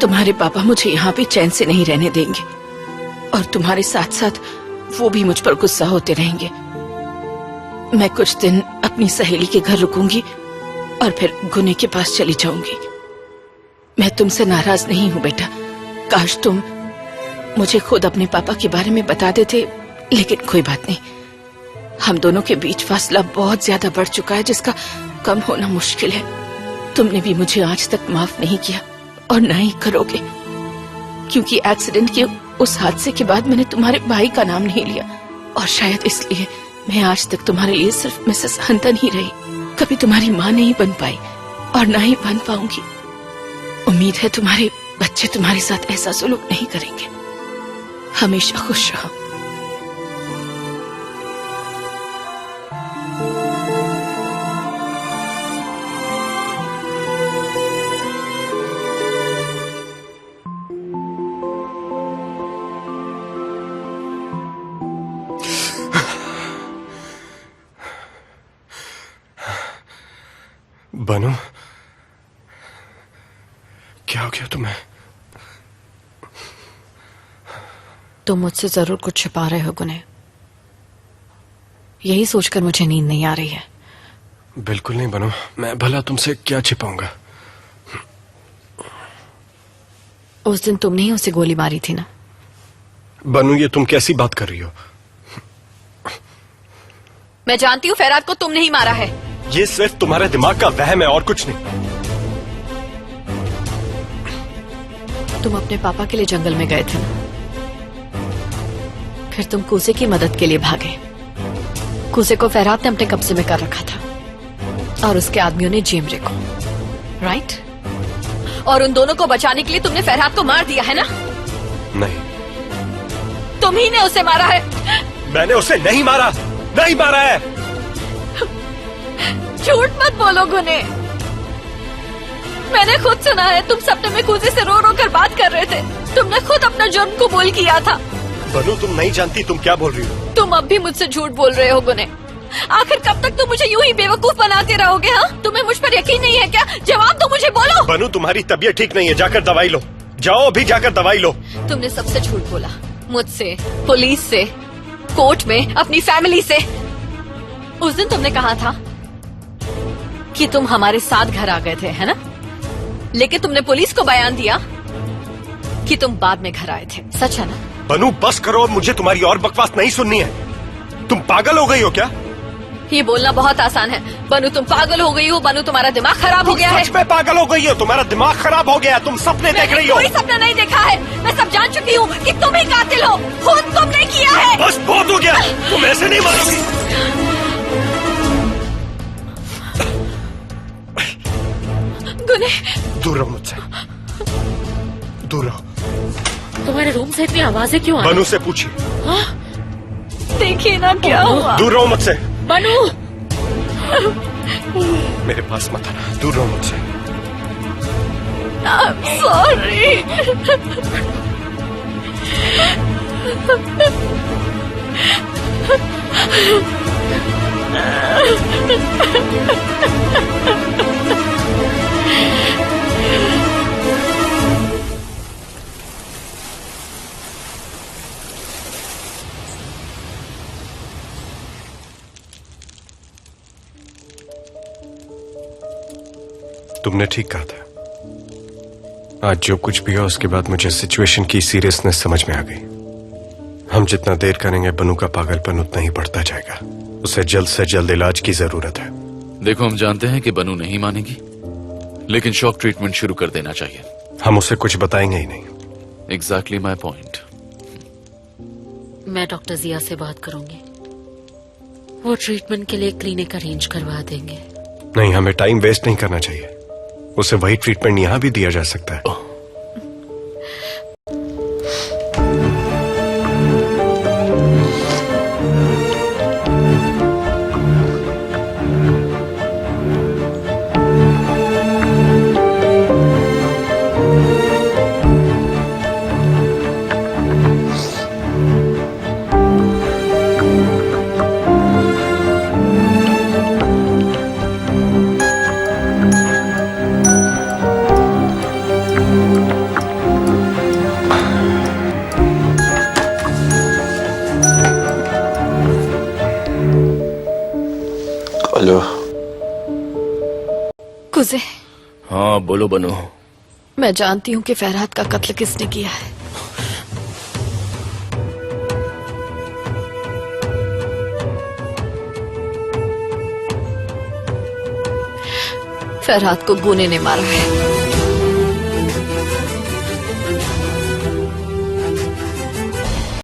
तुम्हारे पापा मुझे यहाँ पे चैन से नहीं रहने देंगे और तुम्हारे साथ साथ वो भी मुझ पर गुस्सा होते रहेंगे। मैं कुछ दिन अपनी सहेली के घर रुकूंगी और फिर गुने के पास चली जाऊंगी। मैं तुमसे नाराज नहीं हूँ बेटा। काश तुम मुझे खुद अपने पापा के बारे में बता देते, लेकिन कोई बात नहीं। हम दोनों के बीच फासला बहुत ज्यादा बढ़ चुका है, जिसका कम होना मुश्किल है। तुमने भी मुझे आज तक माफ नहीं किया और ना ही करोगे, क्योंकि एक्सीडेंट के उस हादसे के बाद मैंने तुम्हारे भाई का नाम नहीं लिया और शायद इसलिए मैं आज तक तुम्हारे लिए सिर्फ मिसेस हंटन ही रही। कभी तुम्हारी माँ नहीं बन पाई और ना ही बन पाऊंगी। उम्मीद है तुम्हारे बच्चे तुम्हारे साथ ऐसा सुलूक नहीं करेंगे। हमेशा खुश रहो। बनू, क्या हो गया तुम्हें? तुम मुझसे जरूर कुछ छुपा रहे हो गुने। यही सोचकर मुझे नींद नहीं आ रही है। बिल्कुल नहीं बनू, मैं भला तुमसे क्या छिपाऊंगा। उस दिन तुमने ही उसे गोली मारी थी ना? बनू, ये तुम कैसी बात कर रही हो? मैं जानती हूँ फैराद को तुमने ही मारा है। ये सिर्फ तुम्हारे दिमाग का वहम है और कुछ नहीं। तुम अपने पापा के लिए जंगल में गए थे ना, फिर तुम कूसे की मदद के लिए भागे। कूसे को फैराद ने अपने कब्जे में कर रखा था और उसके आदमियों ने जेमरे को, राइट? और उन दोनों को बचाने के लिए तुमने फैराद को मार दिया है ना? नहीं, तुम ही ने उसे मारा है। मैंने उसे नहीं मारा, नहीं मारा है। झूठ मत बोलो गुने। मैंने खुद सुना है, तुम सपने में कूजे से रो रो कर बात कर रहे थे। तुमने खुद अपना जुर्म कबूल किया था। बनू, तुम नहीं जानती तुम क्या बोल रही हो। तुम अब भी मुझसे झूठ बोल रहे हो गुने। आखिर कब तक तुम मुझे यूं ही बेवकूफ बनाते रहोगे? हाँ, तुम्हें मुझ पर यकीन नहीं है क्या? जवाब तो मुझे बोलो। बनू, तुम्हारी तबीयत ठीक नहीं है, जाकर दवाई लो। जाओ अभी जाकर दवाई लो। तुमने सबसे झूठ बोला, मुझसे, पुलिस से, कोर्ट में, अपनी फैमिली से। उस दिन तुमने कहा था कि तुम हमारे साथ घर आ गए थे, है ना? लेकिन तुमने पुलिस को बयान दिया कि तुम बाद में घर आए थे। सच है ना? बनू बस करो, मुझे तुम्हारी और बकवास नहीं सुननी है। तुम पागल हो गई हो क्या? ये बोलना बहुत आसान है। बनू तुम पागल हो गई हो। बनू तुम्हारा दिमाग खराब हो गया है। सच में पागल हो गई हो, तुम्हारा दिमाग खराब हो गया। तुम सपने देख रही हो। कोई सपना नहीं देखा है। मैं सब जान चुकी हूँ कि तुम ही कातिल हो। खुद तुमने किया है। बस बहुत हो गया, तुम ऐसे नहीं मारोगी। गुने, दूर रहो मुझसे, दूर रहो। तुम्हारे रूम से इतनी आवाजें क्यों आ रही? बनू से पूछिए। देखिए ना क्या हुआ। दूर रहो मुझसे। बनू, मेरे पास मत आना, दूर रहो मुझसे। I'm sorry. तुमने ठीक कहा था। आज जो कुछ भी हो, उसके बाद मुझे सिचुएशन की सीरियसनेस समझ में आ गई। हम जितना देर करेंगे, बनू का पागलपन उतना ही बढ़ता जाएगा। उसे जल्द से जल्द इलाज की जरूरत है। देखो, हम जानते हैं कि बनू नहीं मानेगी, लेकिन शॉक ट्रीटमेंट शुरू कर देना चाहिए। हम उसे कुछ बताएंगे ही नहीं। Exactly my point. मैं डॉक्टर जिया से बात करूंगी। वो ट्रीटमेंट के लिए क्लिनिक अरेंज करवा देंगे। नहीं, हमें टाइम वेस्ट नहीं करना चाहिए। उसे वही ट्रीटमेंट यहां भी दिया जा सकता है। हेलो। कुजे, हाँ बोलो बनू। मैं जानती हूँ कि फरहाद का कत्ल किसने किया है। फरहाद को गुने ने मारा है।